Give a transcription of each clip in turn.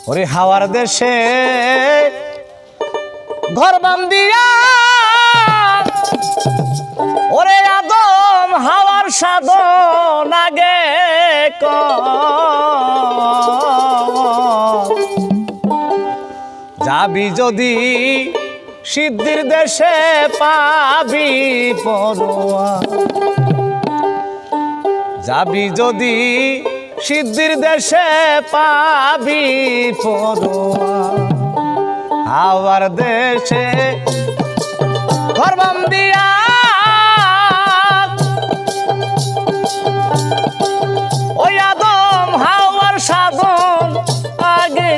ওরে হাওয়ার দেশে ঘর বান্দিয়া ওরে আদম হাওয়ার সাধন আগে যাবি যদি সিদ্ধির দেশে পাবি পরোয়া যাবি যদি সিদ্ধির দেশে পাবি পরোয়া হাওয়ার দেশে ঘর বান্দিয়া ওই আদম হাওয়ার সাধন আগে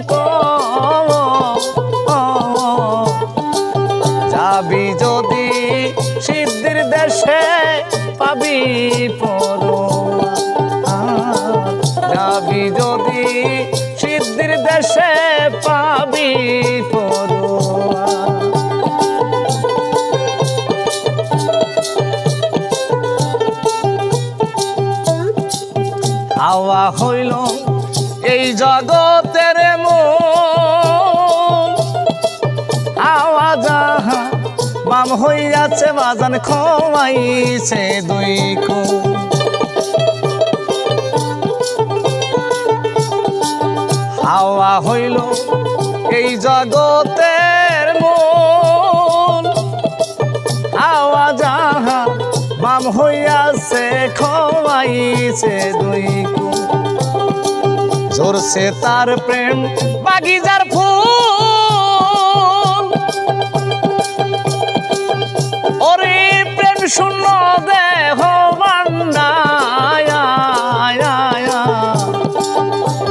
যাবি যদি সিদ্ধির দেশে পাবি পরোয়া যাবি যদি সিদ্ধির দেশে পাবি পরোয়া হাওয়া হইল এই জগতের মূল হাওয়া যাহা বাম হইয়াছে বাজান খোয়াইছে দুই কুল হাওয়া হইল এই জগতের মূল হাওয়া যাহা বাম হইয়াছে খোয়াইছে দুই কুল ঝরছে তার প্রেম বাগিচার ফুল ওরে প্রেম শূন্য দেহ বান্দায়া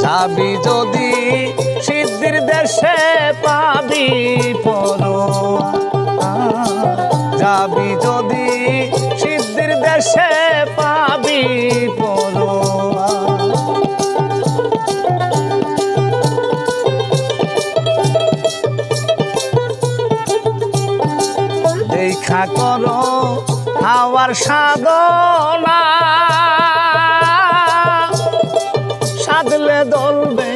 যাবি যদি সিদ্ধির দেশে পাবি পরোয়া যাবি যদি সিদ্ধির দেশে পাবি পরোয়া দেখা করো হাওয়ার সাধনা সাধলে দলবে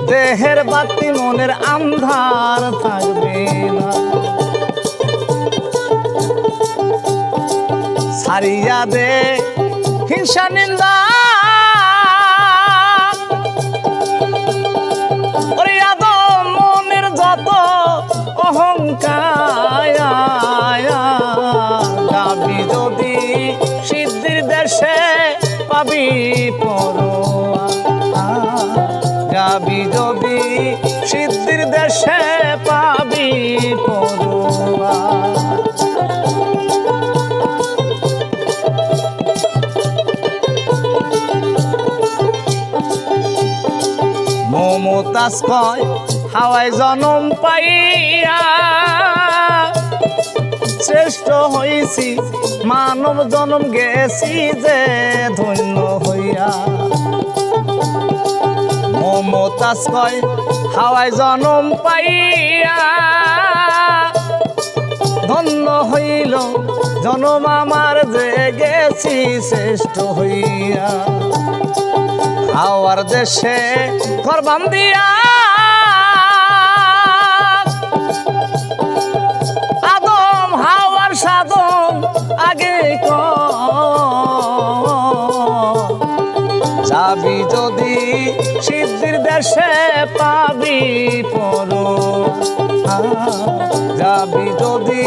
দেহের বাতি মনের আন্ধার থাকবে না ছাড়িয়া দে হিংসা নিন্দা ওরে আদম মনের যত অহংকার যাবি যদি সিদ্ধির দেশে পাবি পরোয়া যাবি যদি সিদ্ধির দেশে পাবি পরোয়া মমতাজ কয় হাওয়ায় জনম পাইয়া শ্রেষ্ঠ হইছি মানব জনম গেছি যে ধন্য হইয়া মমতাজ কয় হাওয়ায় জনম পাইয়া ধন্য হইল জনম আমার যে গেছি শ্রেষ্ঠ হইয়া হাওয়ার দেশে ঘর বান্দিয়া আদম হাওয়ার সাধন আগে যাবি যদি সিদ্ধির দেশে পাবি পরোয়া যাবি যদি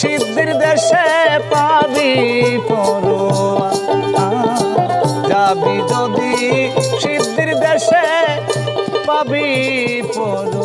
সিদ্ধির দেশে পাবি পরোয়া যাবি যদি সিদ্ধির দেশে পাবি পরোয়া।